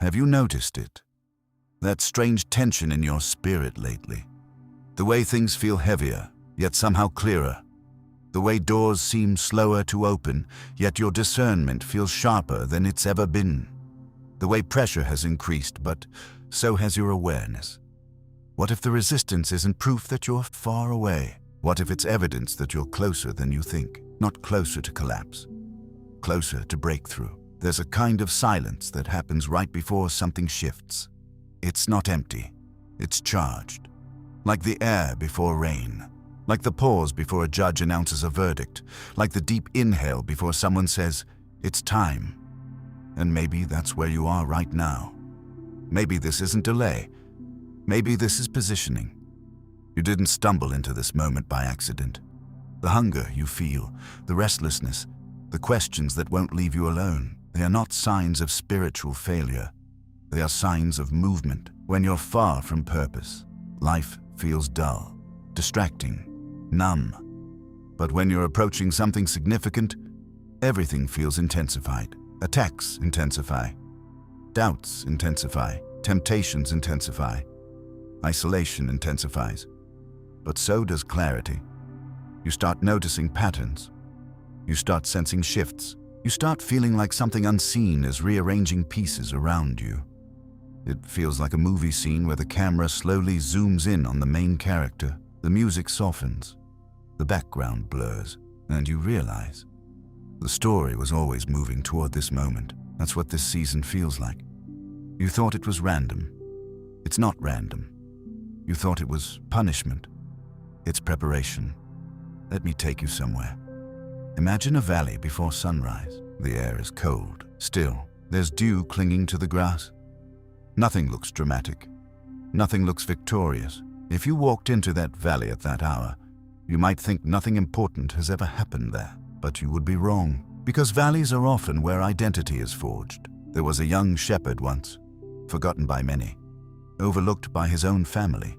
Have you noticed it? That strange tension in your spirit lately? The way things feel heavier, yet somehow clearer. The way doors seem slower to open, yet your discernment feels sharper than it's ever been. The way pressure has increased, but so has your awareness. What if the resistance isn't proof that you're far away? What if it's evidence that you're closer than you think? Not closer to collapse, closer to breakthrough. There's a kind of silence that happens right before something shifts. It's not empty, it's charged. Like the air before rain. Like the pause before a judge announces a verdict. Like the deep inhale before someone says, "It's time." And maybe that's where you are right now. Maybe this isn't delay. Maybe this is positioning. You didn't stumble into this moment by accident. The hunger you feel, the restlessness, the questions that won't leave you alone, they are not signs of spiritual failure. They are signs of movement. When you're far from purpose, life feels dull, distracting, numb. But when you're approaching something significant, everything feels intensified. Attacks intensify. Doubts intensify. Temptations intensify. Isolation intensifies. But so does clarity. You start noticing patterns. You start sensing shifts. You start feeling like something unseen is rearranging pieces around you. It feels like a movie scene where the camera slowly zooms in on the main character. The music softens. The background blurs. And you realize the story was always moving toward this moment. That's what this season feels like. You thought it was random. It's not random. You thought it was punishment. It's preparation. Let me take you somewhere. Imagine a valley before sunrise. The air is cold, still. There's dew clinging to the grass. Nothing looks dramatic. Nothing looks victorious. If you walked into that valley at that hour, you might think nothing important has ever happened there. But you would be wrong, because valleys are often where identity is forged. There was a young shepherd once, forgotten by many, overlooked by his own family,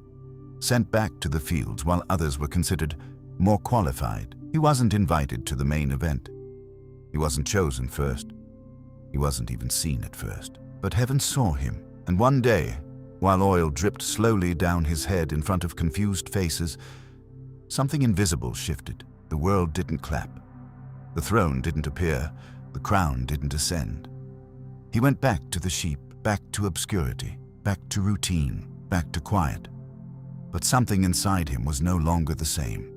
sent back to the fields while others were considered more qualified. He wasn't invited to the main event. He wasn't chosen first. He wasn't even seen at first. But heaven saw him, and one day, while oil dripped slowly down his head in front of confused faces, something invisible shifted. The world didn't clap. The throne didn't appear. The crown didn't ascend. He went back to the sheep, back to obscurity, back to routine, back to quiet. But something inside him was no longer the same.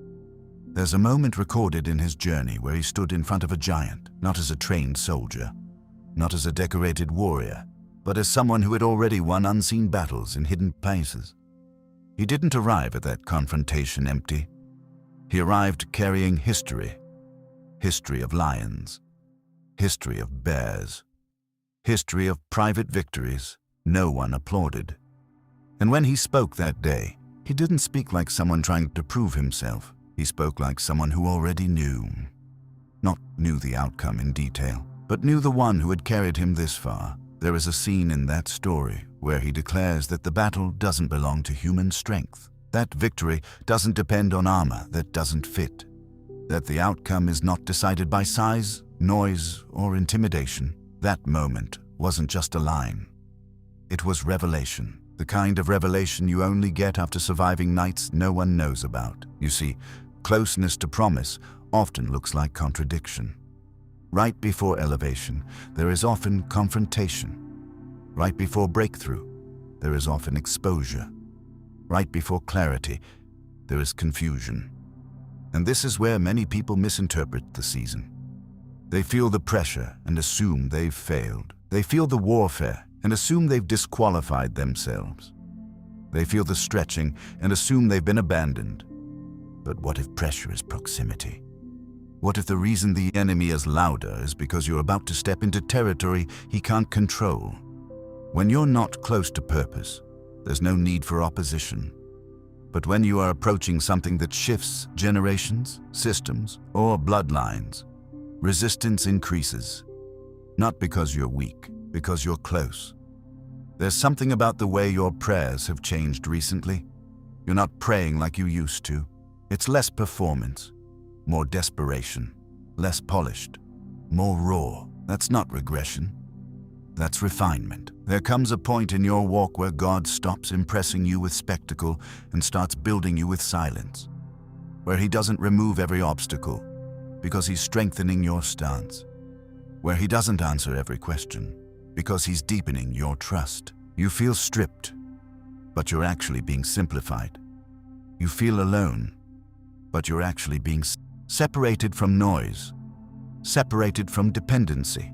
There's a moment recorded in his journey where he stood in front of a giant, not as a trained soldier, not as a decorated warrior, but as someone who had already won unseen battles in hidden places. He didn't arrive at that confrontation empty. He arrived carrying history. History of lions. History of bears. History of private victories no one applauded. And when he spoke that day, he didn't speak like someone trying to prove himself. He spoke like someone who already knew. Not knew the outcome in detail, but knew the one who had carried him this far. There is a scene in that story where he declares that the battle doesn't belong to human strength. That victory doesn't depend on armor that doesn't fit. That the outcome is not decided by size, noise, or intimidation. That moment wasn't just a line. It was revelation. The kind of revelation you only get after surviving nights no one knows about. You see, closeness to promise often looks like contradiction. Right before elevation, there is often confrontation. Right before breakthrough, there is often exposure. Right before clarity, there is confusion. And this is where many people misinterpret the season. They feel the pressure and assume they've failed. They feel the warfare and assume they've disqualified themselves. They feel the stretching and assume they've been abandoned. But what if pressure is proximity? What if the reason the enemy is louder is because you're about to step into territory he can't control? When you're not close to purpose, there's no need for opposition. But when you are approaching something that shifts generations, systems, or bloodlines, resistance increases. Not because you're weak, because you're close. There's something about the way your prayers have changed recently. You're not praying like you used to. It's less performance, more desperation, less polished, more raw. That's not regression. That's refinement. There comes a point in your walk where God stops impressing you with spectacle and starts building you with silence, where He doesn't remove every obstacle because He's strengthening your stance, where He doesn't answer every question because He's deepening your trust. You feel stripped, but you're actually being simplified. You feel alone, but you're actually being separated from noise, separated from dependency,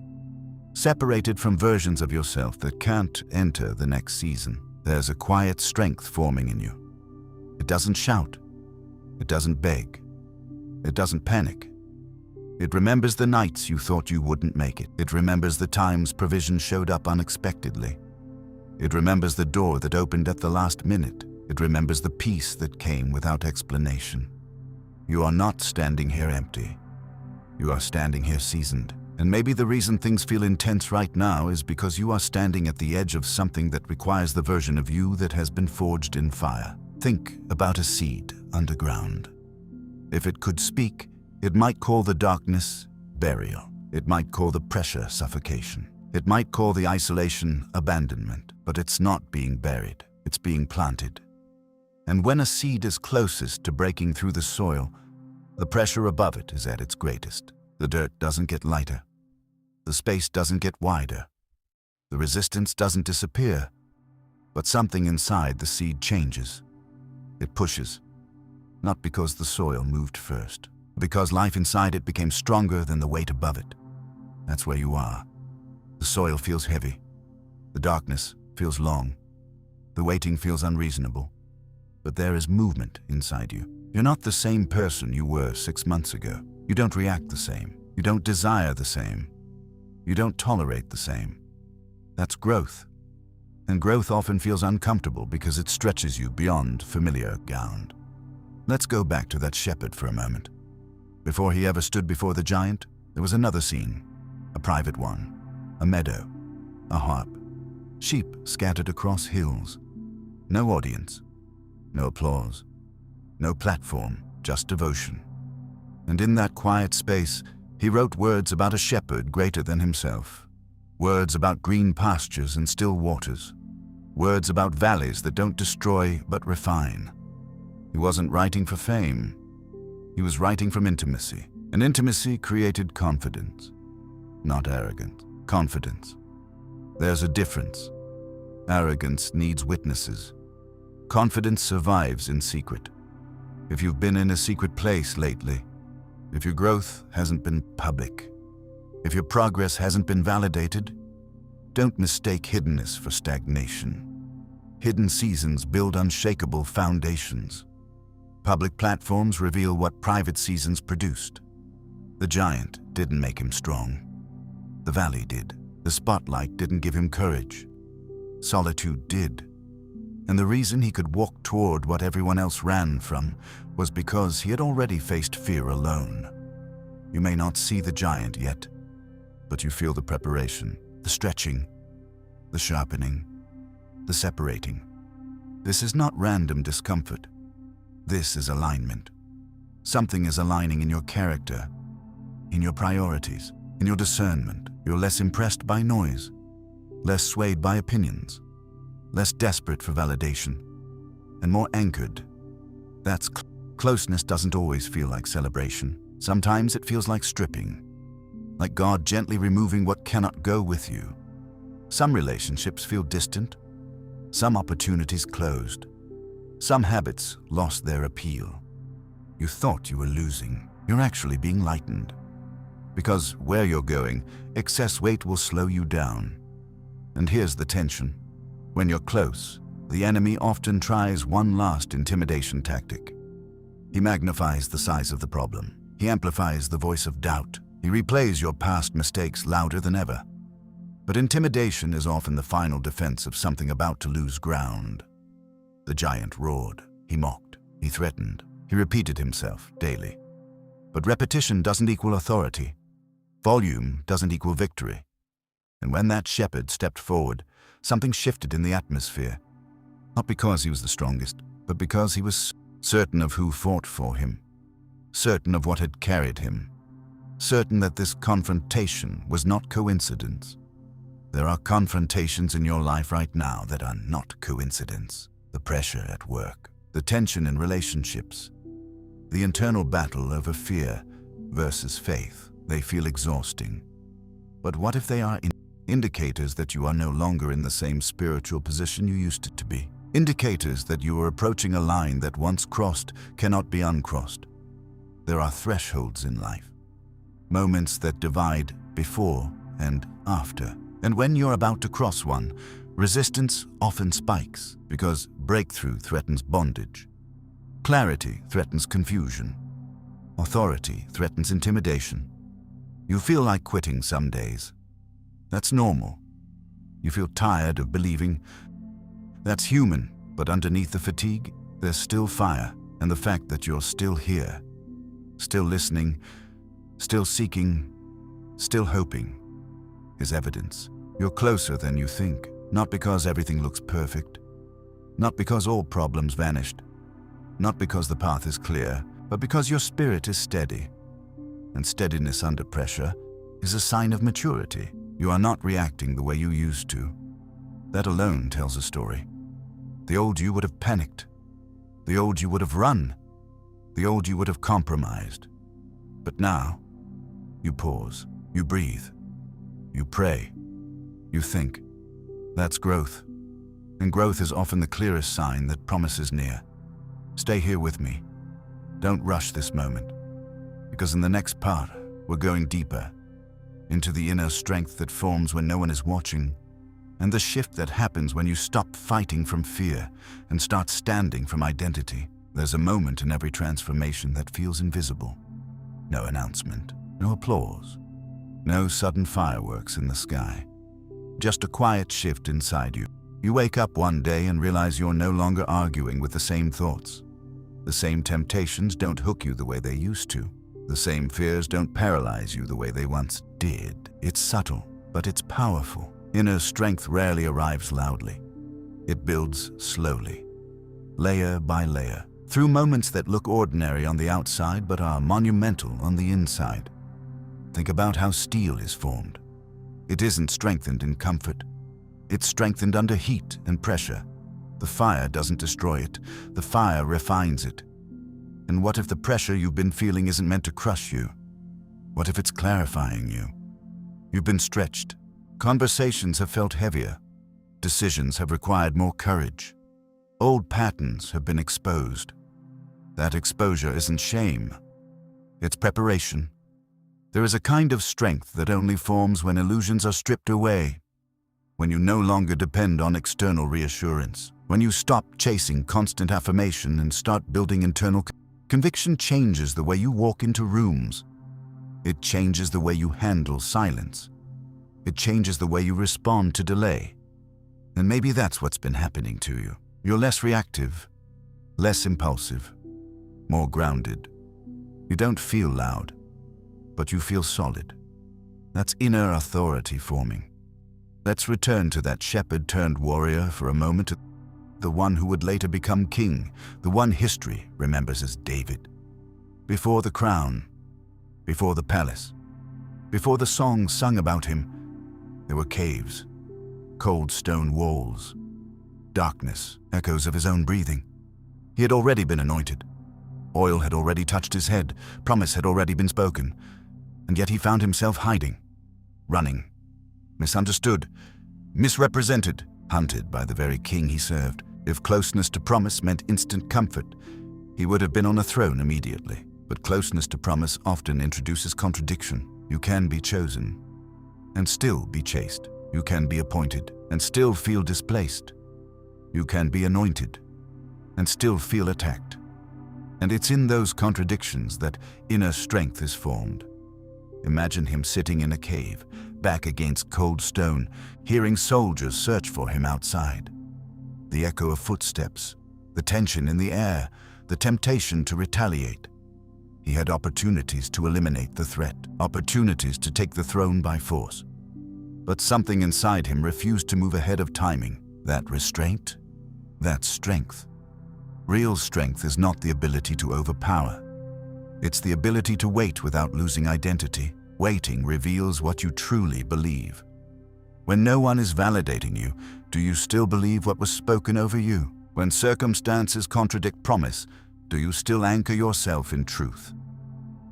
separated from versions of yourself that can't enter the next season. There's a quiet strength forming in you. It doesn't shout. It doesn't beg. It doesn't panic. It remembers the nights you thought you wouldn't make it. It remembers the times provision showed up unexpectedly. It remembers the door that opened at the last minute. It remembers the peace that came without explanation. You are not standing here empty. You are standing here seasoned. And maybe the reason things feel intense right now is because you are standing at the edge of something that requires the version of you that has been forged in fire. Think about a seed underground. If it could speak, it might call the darkness burial. It might call the pressure suffocation. It might call the isolation abandonment. But it's not being buried. It's being planted. And when a seed is closest to breaking through the soil, the pressure above it is at its greatest. The dirt doesn't get lighter. The space doesn't get wider. The resistance doesn't disappear. But something inside the seed changes. It pushes. Not because the soil moved first, but because life inside it became stronger than the weight above it. That's where you are. The soil feels heavy. The darkness feels long. The waiting feels unreasonable. But there is movement inside you. You're not the same person you were 6 months ago. You don't react the same. You don't desire the same. You don't tolerate the same. That's growth. And growth often feels uncomfortable because it stretches you beyond familiar ground. Let's go back to that shepherd for a moment. Before he ever stood before the giant, there was another scene, a private one, a meadow, a harp, sheep scattered across hills. No audience, no applause, no platform, just devotion. And in that quiet space, he wrote words about a shepherd greater than himself. Words about green pastures and still waters. Words about valleys that don't destroy but refine. He wasn't writing for fame. He was writing from intimacy. And intimacy created confidence. Not arrogance. Confidence. There's a difference. Arrogance needs witnesses. Confidence survives in secret. If you've been in a secret place lately, if your growth hasn't been public, if your progress hasn't been validated, don't mistake hiddenness for stagnation. Hidden seasons build unshakable foundations. Public platforms reveal what private seasons produced. The giant didn't make him strong. The valley did. The spotlight didn't give him courage. Solitude did. And the reason he could walk toward what everyone else ran from was because he had already faced fear alone. You may not see the giant yet, but you feel the preparation, the stretching, the sharpening, the separating. This is not random discomfort. This is alignment. Something is aligning in your character, in your priorities, in your discernment. You're less impressed by noise, less swayed by opinions, less desperate for validation, and more anchored. That's closeness doesn't always feel like celebration. Sometimes it feels like stripping, like God gently removing what cannot go with you. Some relationships feel distant, some opportunities closed, some habits lost their appeal. You thought you were losing. You're actually being lightened. Because where you're going, excess weight will slow you down. And here's the tension. When you're close, the enemy often tries one last intimidation tactic. He magnifies the size of the problem. He amplifies the voice of doubt. He replays your past mistakes louder than ever. But intimidation is often the final defense of something about to lose ground. The giant roared. He mocked. He threatened. He repeated himself daily. But repetition doesn't equal authority. Volume doesn't equal victory. And when that shepherd stepped forward, something shifted in the atmosphere. Not because he was the strongest, but because he was certain of who fought for him, certain of what had carried him, certain that this confrontation was not coincidence. There are confrontations in your life right now that are not coincidence. The pressure at work, the tension in relationships, the internal battle over fear versus faith. They feel exhausting. But what if they are indicators that you are no longer in the same spiritual position you used to be? Indicators that you are approaching a line that once crossed cannot be uncrossed. There are thresholds in life, moments that divide before and after. And when you're about to cross one, resistance often spikes because breakthrough threatens bondage. Clarity threatens confusion. Authority threatens intimidation. You feel like quitting some days. That's normal. You feel tired of believing. That's human, but underneath the fatigue, there's still fire, and the fact that you're still here, still listening, still seeking, still hoping, is evidence. You're closer than you think, not because everything looks perfect, not because all problems vanished, not because the path is clear, but because your spirit is steady. And steadiness under pressure is a sign of maturity. You are not reacting the way you used to. That alone tells a story. The old you would have panicked. The old you would have run. The old you would have compromised. But now, you pause, you breathe, you pray, you think. That's growth. And growth is often the clearest sign that promise is near. Stay here with me. Don't rush this moment. Because in the next part, we're going deeper into the inner strength that forms when no one is watching, and the shift that happens when you stop fighting from fear and start standing from identity. There's a moment in every transformation that feels invisible. No announcement, no applause, no sudden fireworks in the sky. Just a quiet shift inside you. You wake up one day and realize you're no longer arguing with the same thoughts. The same temptations don't hook you the way they used to. The same fears don't paralyze you the way they once did. It's subtle, but it's powerful. Inner strength rarely arrives loudly. It builds slowly, layer by layer, through moments that look ordinary on the outside but are monumental on the inside. Think about how steel is formed. It isn't strengthened in comfort. It's strengthened under heat and pressure. The fire doesn't destroy it. The fire refines it. And what if the pressure you've been feeling isn't meant to crush you? What if it's clarifying you? You've been stretched. Conversations have felt heavier. Decisions have required more courage. Old patterns have been exposed. That exposure isn't shame. It's preparation. There is a kind of strength that only forms when illusions are stripped away, when you no longer depend on external reassurance, when you stop chasing constant affirmation and start building internal conviction. Changes the way you walk into rooms. It changes the way you handle silence. It changes the way you respond to delay. And maybe that's what's been happening to you. You're less reactive, less impulsive, more grounded. You don't feel loud, but you feel solid. That's inner authority forming. Let's return to that shepherd turned warrior for a moment. The one who would later become king, the one history remembers as David. Before the crown, before the palace, before the songs sung about him, there were caves, cold stone walls, darkness, echoes of his own breathing. He had already been anointed. Oil had already touched his head, promise had already been spoken, and yet he found himself hiding, running, misunderstood, misrepresented, hunted by the very king he served. If closeness to promise meant instant comfort, he would have been on a throne immediately. But closeness to promise often introduces contradiction. You can be chosen and still be chased. You can be appointed and still feel displaced. You can be anointed and still feel attacked. And it's in those contradictions that inner strength is formed. Imagine him sitting in a cave, back against cold stone, hearing soldiers search for him outside. The echo of footsteps, the tension in the air, the temptation to retaliate. He had opportunities to eliminate the threat, opportunities to take the throne by force. But something inside him refused to move ahead of timing. That restraint, that strength. Real strength is not the ability to overpower. It's the ability to wait without losing identity. Waiting reveals what you truly believe. When no one is validating you, do you still believe what was spoken over you? When circumstances contradict promise, do you still anchor yourself in truth?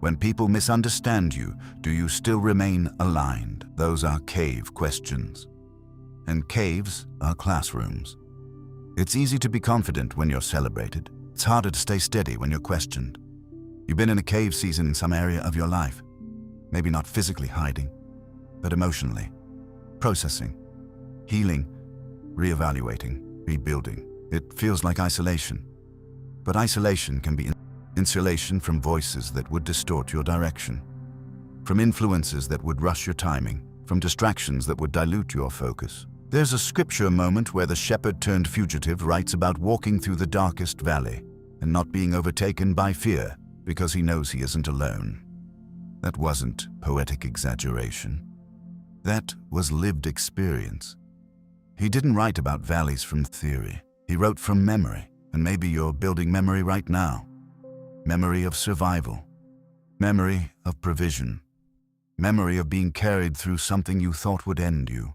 When people misunderstand you, do you still remain aligned? Those are cave questions. And caves are classrooms. It's easy to be confident when you're celebrated. It's harder to stay steady when you're questioned. You've been in a cave season in some area of your life. Maybe not physically hiding, but emotionally. Processing, healing, reevaluating, rebuilding. It feels like isolation. But isolation can be insulation from voices that would distort your direction, from influences that would rush your timing, from distractions that would dilute your focus. There's a scripture moment where the shepherd turned fugitive writes about walking through the darkest valley and not being overtaken by fear because he knows he isn't alone. That wasn't poetic exaggeration. That was lived experience. He didn't write about valleys from theory. He wrote from memory, and maybe you're building memory right now. Memory of survival. Memory of provision. Memory of being carried through something you thought would end you.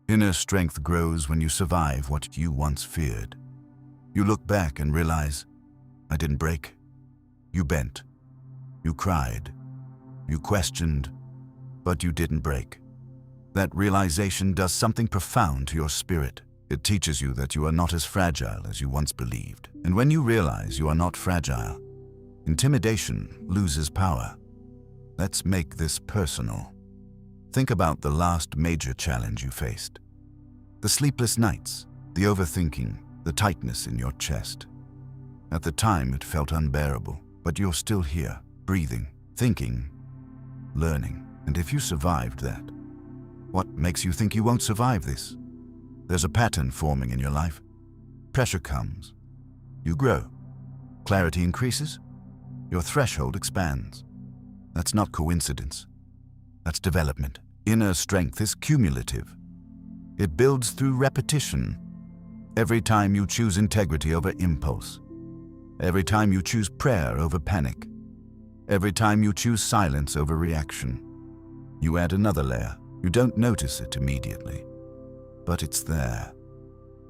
Inner strength grows when you survive what you once feared. You look back and realize, I didn't break. You bent. You cried. You questioned, but you didn't break. That realization does something profound to your spirit. It teaches you that you are not as fragile as you once believed. And when you realize you are not fragile, intimidation loses power. Let's make this personal. Think about the last major challenge you faced. The sleepless nights, the overthinking, the tightness in your chest. At the time it felt unbearable, but you're still here, breathing, thinking, learning. And if you survived that, what makes you think you won't survive this? There's a pattern forming in your life. Pressure comes. You grow. Clarity increases. Your threshold expands. That's not coincidence. That's development. Inner strength is cumulative. It builds through repetition. Every time you choose integrity over impulse. Every time you choose prayer over panic. Every time you choose silence over reaction. You add another layer. You don't notice it immediately, but it's there.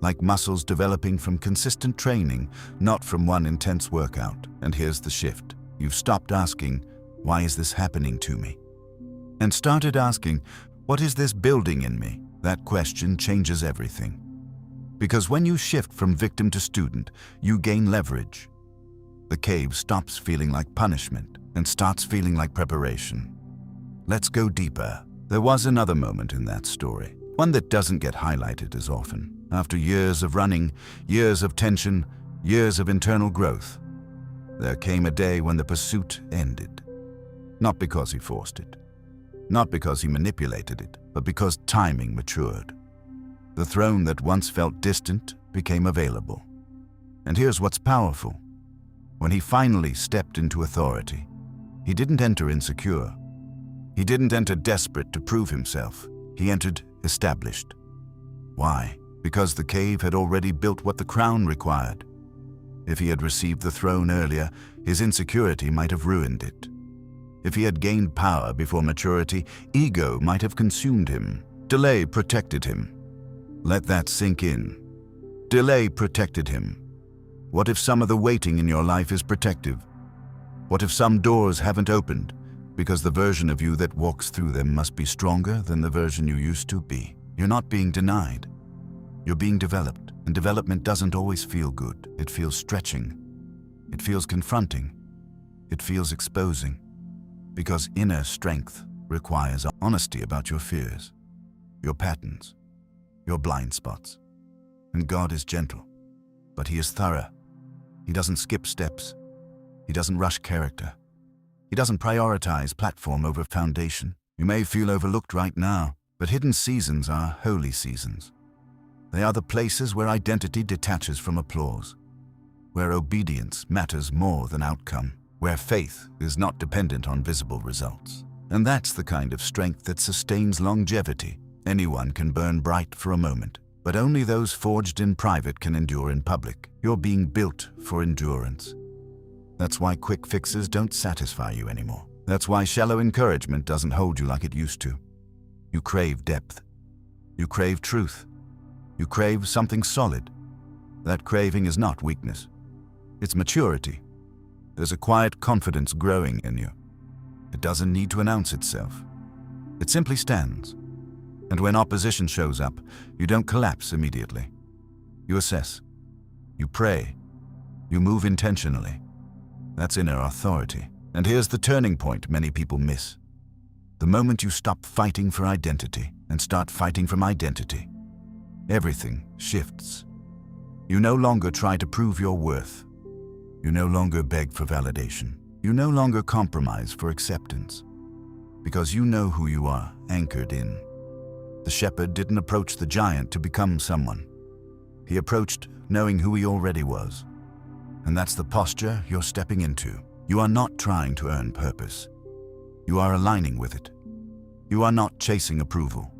Like muscles developing from consistent training, not from one intense workout. And here's the shift. You've stopped asking, why is this happening to me? And started asking, what is this building in me? That question changes everything. Because when you shift from victim to student, you gain leverage. The cave stops feeling like punishment and starts feeling like preparation. Let's go deeper. There was another moment in that story, one that doesn't get highlighted as often. After years of running, years of tension, years of internal growth, there came a day when the pursuit ended. Not because he forced it, not because he manipulated it, but because timing matured. The throne that once felt distant became available. And here's what's powerful. When he finally stepped into authority, he didn't enter insecure. He didn't enter desperate to prove himself. He entered established. Why? Because the cave had already built what the crown required. If he had received the throne earlier, his insecurity might have ruined it. If he had gained power before maturity, ego might have consumed him. Delay protected him. Let that sink in. Delay protected him. What if some of the waiting in your life is protective? What if some doors haven't opened because the version of you that walks through them must be stronger than the version you used to be? You're not being denied. You're being developed, and development doesn't always feel good. It feels stretching. It feels confronting. It feels exposing. Because inner strength requires honesty about your fears, your patterns, your blind spots. And God is gentle, but He is thorough. He doesn't skip steps. He doesn't rush character. He doesn't prioritize platform over foundation. You may feel overlooked right now, but hidden seasons are holy seasons. They are the places where identity detaches from applause, where obedience matters more than outcome, where faith is not dependent on visible results. And that's the kind of strength that sustains longevity. Anyone can burn bright for a moment, but only those forged in private can endure in public. You're being built for endurance. That's why quick fixes don't satisfy you anymore. That's why shallow encouragement doesn't hold you like it used to. You crave depth. You crave truth. You crave something solid. That craving is not weakness. It's maturity. There's a quiet confidence growing in you. It doesn't need to announce itself. It simply stands. And when opposition shows up, you don't collapse immediately. You assess. You pray. You move intentionally. That's inner authority. And here's the turning point many people miss. The moment you stop fighting for identity and start fighting from identity, everything shifts. You no longer try to prove your worth. You no longer beg for validation. You no longer compromise for acceptance. Because you know who you are, anchored in. The shepherd didn't approach the giant to become someone. He approached knowing who he already was. And that's the posture you're stepping into. You are not trying to earn purpose. You are aligning with it. You are not chasing approval.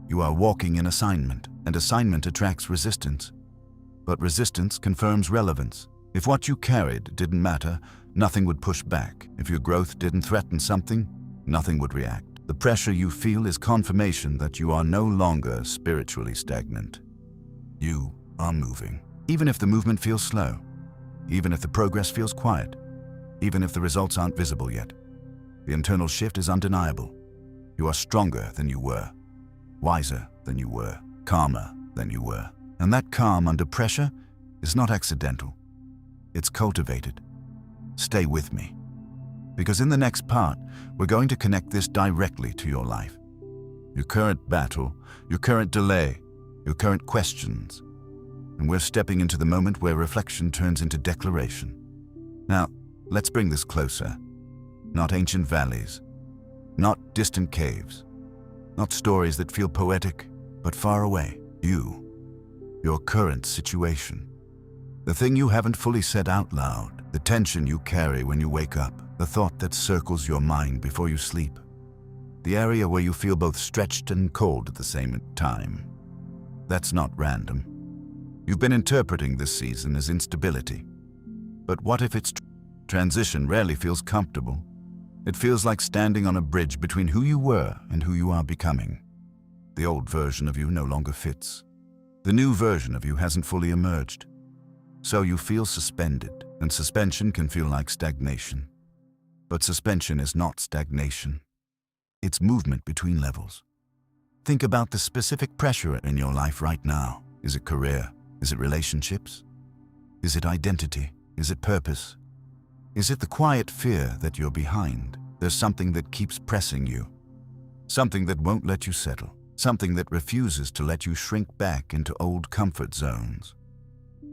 You are walking in assignment, and assignment attracts resistance. But resistance confirms relevance. If what you carried didn't matter, nothing would push back. If your growth didn't threaten something, nothing would react. The pressure you feel is confirmation that you are no longer spiritually stagnant. You are moving. Even if the movement feels slow, even if the progress feels quiet, even if the results aren't visible yet, the internal shift is undeniable. You are stronger than you were, wiser than you were, calmer than you were. And that calm under pressure is not accidental. It's cultivated. Stay with me. Because in the next part, we're going to connect this directly to your life. Your current battle, your current delay, your current questions. And we're stepping into the moment where reflection turns into declaration. Now, let's bring this closer. Not ancient valleys, not distant caves, not stories that feel poetic, but far away. You, your current situation. The thing you haven't fully said out loud, the tension you carry when you wake up, the thought that circles your mind before you sleep, the area where you feel both stretched and cold at the same time. That's not random. You've been interpreting this season as instability. But what if its transition rarely feels comfortable? It feels like standing on a bridge between who you were and who you are becoming. The old version of you no longer fits. The new version of you hasn't fully emerged. So you feel suspended, and suspension can feel like stagnation. But suspension is not stagnation. It's movement between levels. Think about the specific pressure in your life right now. Is it career? Is it relationships? Is it identity? Is it purpose? Is it the quiet fear that you're behind? There's something that keeps pressing you. Something that won't let you settle. Something that refuses to let you shrink back into old comfort zones.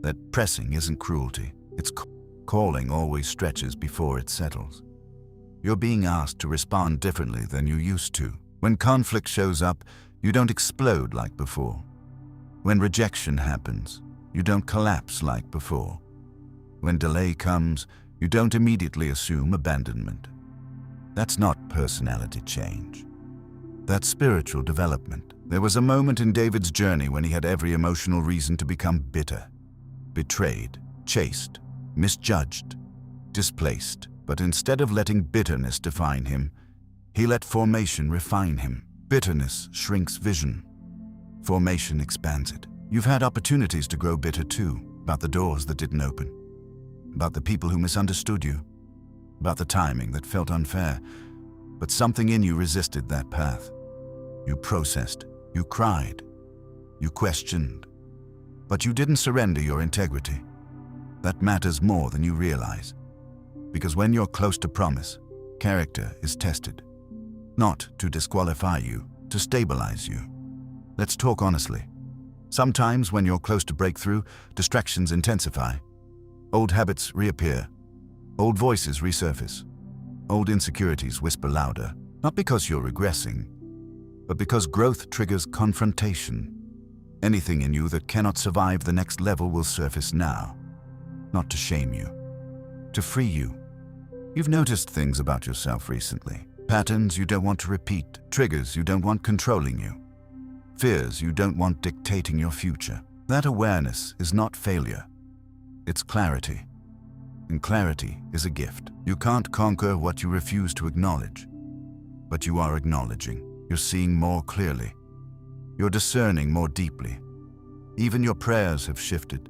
That pressing isn't cruelty. It's calling always stretches before it settles. You're being asked to respond differently than you used to. When conflict shows up, you don't explode like before. When rejection happens, you don't collapse like before. When delay comes, you don't immediately assume abandonment. That's not personality change. That's spiritual development. There was a moment in David's journey when he had every emotional reason to become bitter, betrayed, chased, misjudged, displaced. But instead of letting bitterness define him, he let formation refine him. Bitterness shrinks vision. Formation expands it. You've had opportunities to grow bitter too, about the doors that didn't open, about the people who misunderstood you, about the timing that felt unfair. But something in you resisted that path. You processed, you cried, you questioned, but you didn't surrender your integrity. That matters more than you realize. Because when you're close to promise, character is tested. Not to disqualify you, to stabilize you. Let's talk honestly. Sometimes when you're close to breakthrough, distractions intensify. Old habits reappear. Old voices resurface. Old insecurities whisper louder. Not because you're regressing, but because growth triggers confrontation. Anything in you that cannot survive the next level will surface now. Not to shame you, to free you. You've noticed things about yourself recently. Patterns you don't want to repeat, triggers you don't want controlling you, fears you don't want dictating your future. That awareness is not failure. It's clarity. And clarity is a gift. You can't conquer what you refuse to acknowledge. But you are acknowledging. You're seeing more clearly. You're discerning more deeply. Even your prayers have shifted.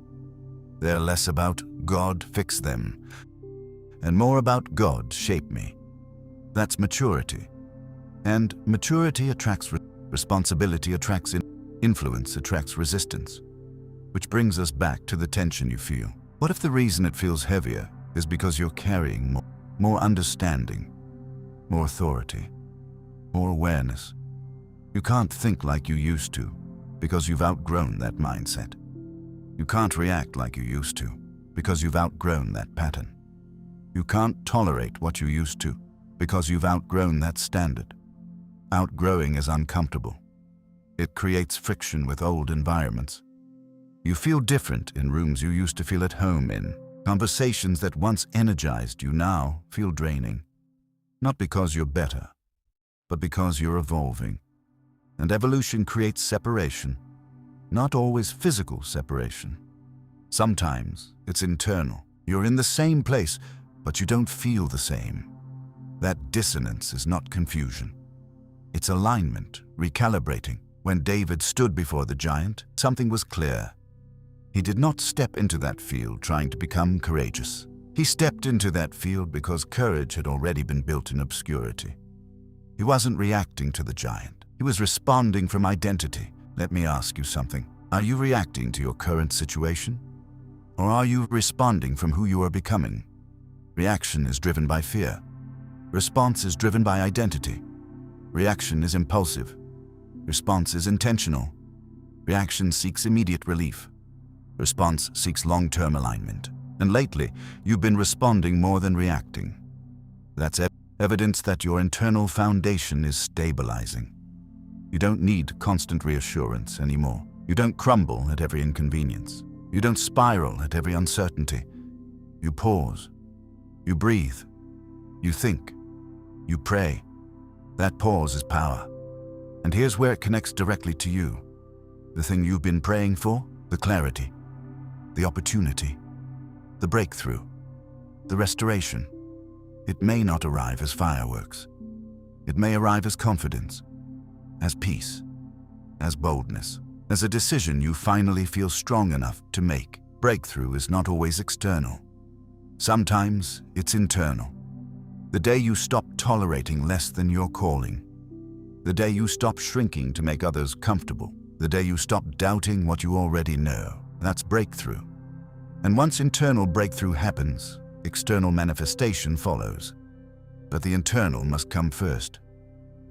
They're less about God, fix them, and more about God, shape me. That's maturity. And maturity attracts responsibility, attracts influence, attracts resistance. Which brings us back to the tension you feel. What if the reason it feels heavier is because you're carrying more understanding, more authority, more awareness? You can't think like you used to because you've outgrown that mindset. You can't react like you used to because you've outgrown that pattern. You can't tolerate what you used to because you've outgrown that standard. Outgrowing is uncomfortable. It creates friction with old environments. You feel different in rooms you used to feel at home in. Conversations that once energized you now feel draining. Not because you're better, but because you're evolving. And evolution creates separation. Not always physical separation. Sometimes it's internal. You're in the same place, but you don't feel the same. That dissonance is not confusion. It's alignment, recalibrating. When David stood before the giant, something was clear. He did not step into that field trying to become courageous. He stepped into that field because courage had already been built in obscurity. He wasn't reacting to the giant. He was responding from identity. Let me ask you something. Are you reacting to your current situation? Or are you responding from who you are becoming? Reaction is driven by fear. Response is driven by identity. Reaction is impulsive. Response is intentional. Reaction seeks immediate relief. Response seeks long-term alignment. And lately, you've been responding more than reacting. That's evidence that your internal foundation is stabilizing. You don't need constant reassurance anymore. You don't crumble at every inconvenience. You don't spiral at every uncertainty. You pause. You breathe. You think. You pray. That pause is power. And here's where it connects directly to you. The thing you've been praying for, the clarity, the opportunity, the breakthrough, the restoration. It may not arrive as fireworks. It may arrive as confidence, as peace, as boldness, as a decision you finally feel strong enough to make. Breakthrough is not always external. Sometimes it's internal. The day you stop tolerating less than your calling. The day you stop shrinking to make others comfortable. The day you stop doubting what you already know. That's breakthrough. And once internal breakthrough happens, external manifestation follows. But the internal must come first.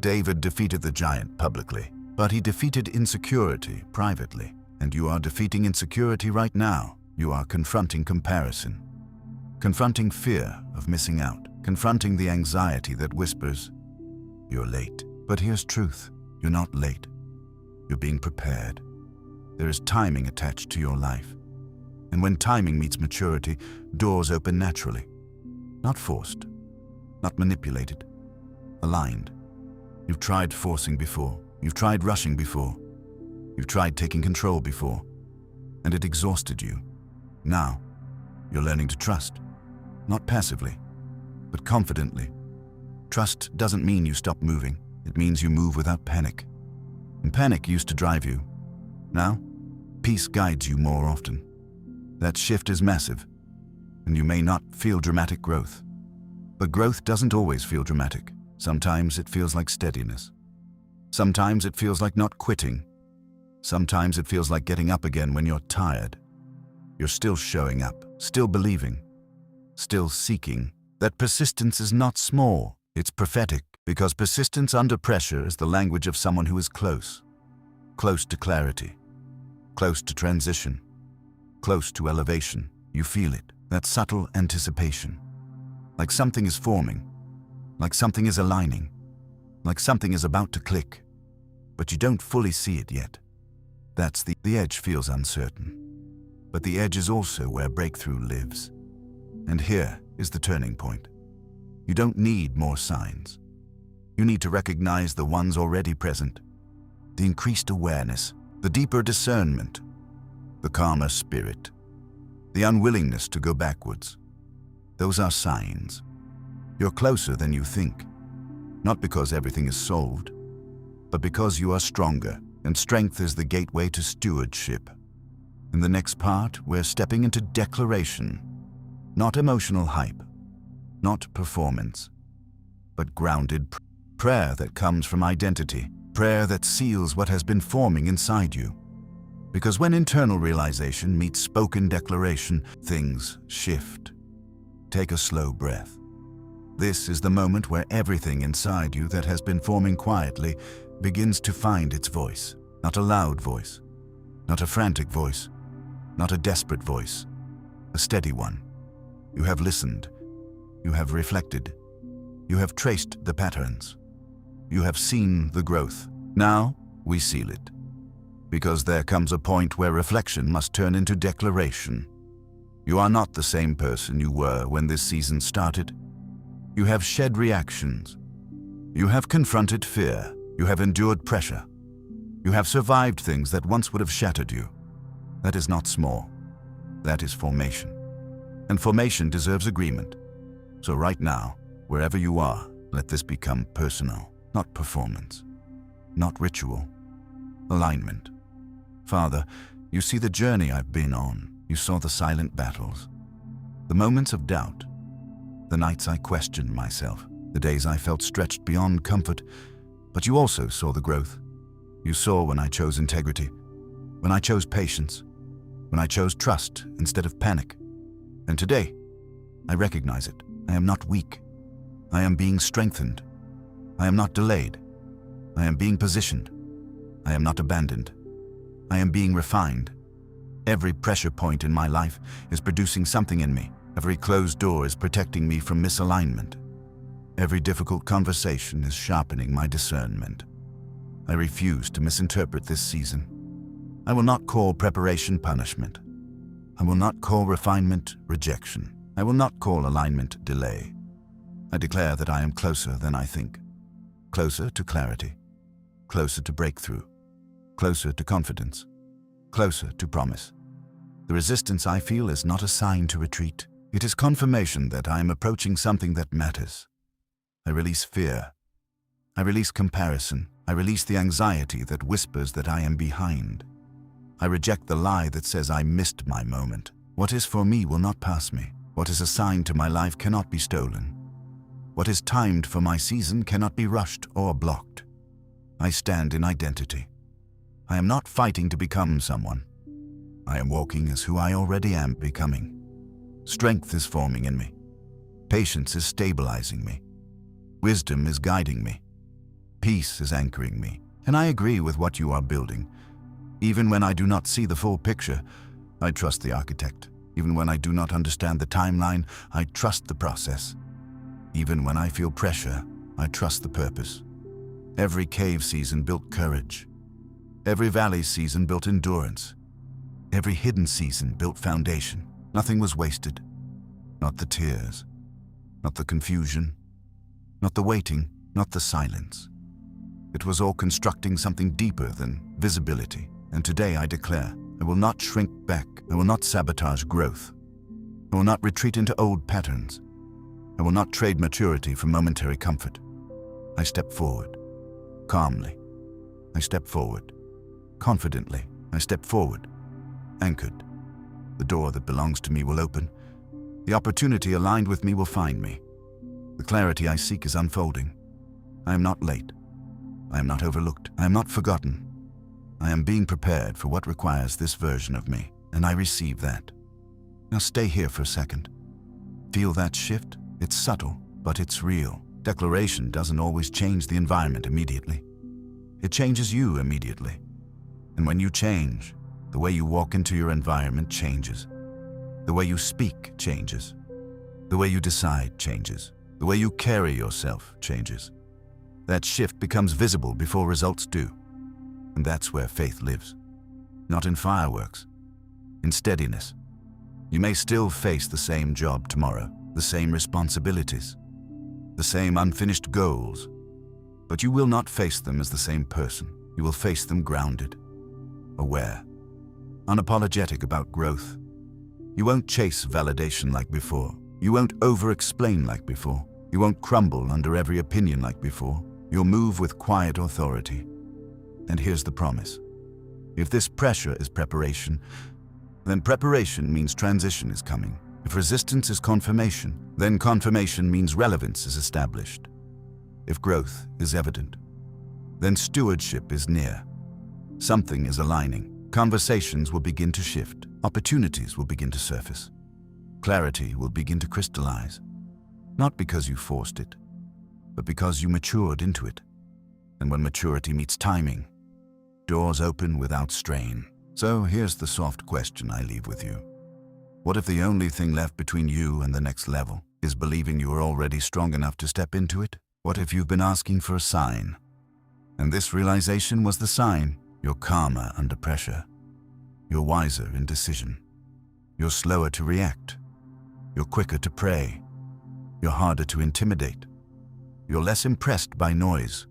David defeated the giant publicly, but he defeated insecurity privately. And you are defeating insecurity right now. You are confronting comparison, confronting fear of missing out, confronting the anxiety that whispers, "You're late." But here's truth. You're not late. You're being prepared. There is timing attached to your life. And when timing meets maturity, doors open naturally. Not forced, not manipulated, aligned. You've tried forcing before. You've tried rushing before. You've tried taking control before. And it exhausted you. Now, you're learning to trust. Not passively, but confidently. Trust doesn't mean you stop moving. It means you move without panic. And panic used to drive you. Now, peace guides you more often. That shift is massive, and you may not feel dramatic growth. But growth doesn't always feel dramatic. Sometimes it feels like steadiness. Sometimes it feels like not quitting. Sometimes it feels like getting up again when you're tired. You're still showing up, still believing, still seeking. That persistence is not small, it's prophetic, because persistence under pressure is the language of someone who is close. Close to clarity, close to transition, close to elevation. You feel it, that subtle anticipation. Like something is forming, like something is aligning, like something is about to click, but you don't fully see it yet. That's the edge feels uncertain. But the edge is also where breakthrough lives. And here is the turning point. You don't need more signs. You need to recognize the ones already present. The increased awareness, the deeper discernment, the calmer spirit, the unwillingness to go backwards. Those are signs. You're closer than you think. Not because everything is solved, but because you are stronger. And strength is the gateway to stewardship. In the next part, we're stepping into declaration. Not emotional hype, not performance, but grounded prayer that comes from identity, prayer that seals what has been forming inside you. Because when internal realization meets spoken declaration, things shift. Take a slow breath. This is the moment where everything inside you that has been forming quietly begins to find its voice. Not a loud voice, not a frantic voice, not a desperate voice, a steady one. You have listened, you have reflected, you have traced the patterns, you have seen the growth. Now we seal it. Because there comes a point where reflection must turn into declaration. You are not the same person you were when this season started. You have shed reactions. You have confronted fear. You have endured pressure. You have survived things that once would have shattered you. That is not small. That is formation. And formation deserves agreement. So right now, wherever you are, let this become personal, not performance, not ritual, alignment. Father, you see the journey I've been on. You saw the silent battles, the moments of doubt, the nights I questioned myself, the days I felt stretched beyond comfort. But you also saw the growth. You saw when I chose integrity, when I chose patience, when I chose trust instead of panic. And today, I recognize it. I am not weak. I am being strengthened. I am not delayed. I am being positioned. I am not abandoned. I am being refined. Every pressure point in my life is producing something in me. Every closed door is protecting me from misalignment. Every difficult conversation is sharpening my discernment. I refuse to misinterpret this season. I will not call preparation punishment. I will not call refinement rejection. I will not call alignment delay. I declare that I am closer than I think. Closer to clarity. Closer to breakthrough. Closer to confidence. Closer to promise. The resistance I feel is not a sign to retreat. It is confirmation that I am approaching something that matters. I release fear. I release comparison. I release the anxiety that whispers that I am behind. I reject the lie that says I missed my moment. What is for me will not pass me. What is assigned to my life cannot be stolen. What is timed for my season cannot be rushed or blocked. I stand in identity. I am not fighting to become someone. I am walking as who I already am becoming. Strength is forming in me. Patience is stabilizing me. Wisdom is guiding me. Peace is anchoring me. And I agree with what you are building. Even when I do not see the full picture, I trust the architect. Even when I do not understand the timeline, I trust the process. Even when I feel pressure, I trust the purpose. Every cave season built courage. Every valley season built endurance. Every hidden season built foundation. Nothing was wasted. Not the tears, not the confusion, not the waiting, not the silence. It was all constructing something deeper than visibility. And today I declare, I will not shrink back. I will not sabotage growth. I will not retreat into old patterns. I will not trade maturity for momentary comfort. I step forward, calmly. I step forward, confidently. I step forward, anchored. The door that belongs to me will open. The opportunity aligned with me will find me. The clarity I seek is unfolding. I am not late. I am not overlooked. I am not forgotten. I am being prepared for what requires this version of me, and I receive that. Now stay here for a second. Feel that shift? It's subtle, but it's real. Declaration doesn't always change the environment immediately. It changes you immediately. And when you change, the way you walk into your environment changes. The way you speak changes. The way you decide changes. The way you carry yourself changes. That shift becomes visible before results do. And that's where faith lives. Not in fireworks, in steadiness. You may still face the same job tomorrow, the same responsibilities, the same unfinished goals, but you will not face them as the same person. You will face them grounded, aware, unapologetic about growth. You won't chase validation like before. You won't over-explain like before. You won't crumble under every opinion like before. You'll move with quiet authority. And here's the promise. If this pressure is preparation, then preparation means transition is coming. If resistance is confirmation, then confirmation means relevance is established. If growth is evident, then stewardship is near. Something is aligning. Conversations will begin to shift. Opportunities will begin to surface. Clarity will begin to crystallize. Not because you forced it, but because you matured into it. And when maturity meets timing, doors open without strain. So here's the soft question I leave with you. What if the only thing left between you and the next level is believing you are already strong enough to step into it? What if you've been asking for a sign, and this realization was the sign? You're calmer under pressure. You're wiser in decision. You're slower to react. You're quicker to pray. You're harder to intimidate. You're less impressed by noise.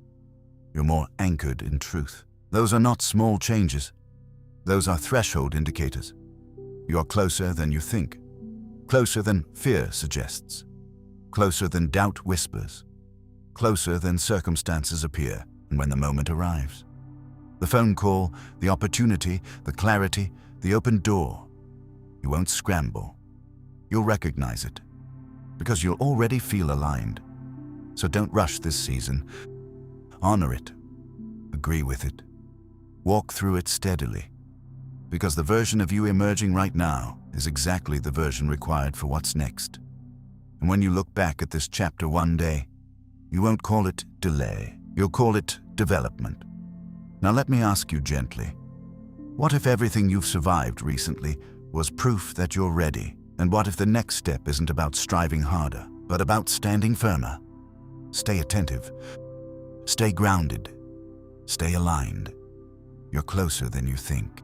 You're more anchored in truth. Those are not small changes. Those are threshold indicators. You're closer than you think. Closer than fear suggests. Closer than doubt whispers. Closer than circumstances appear and when the moment arrives. The phone call, the opportunity, the clarity, the open door. You won't scramble. You'll recognize it because you'll already feel aligned. So don't rush this season. Honor it. Agree with it. Walk through it steadily. Because the version of you emerging right now is exactly the version required for what's next. And when you look back at this chapter one day, you won't call it delay. You'll call it development. Now let me ask you gently, what if everything you've survived recently was proof that you're ready? And what if the next step isn't about striving harder, but about standing firmer? Stay attentive. Stay grounded. Stay aligned. You're closer than you think.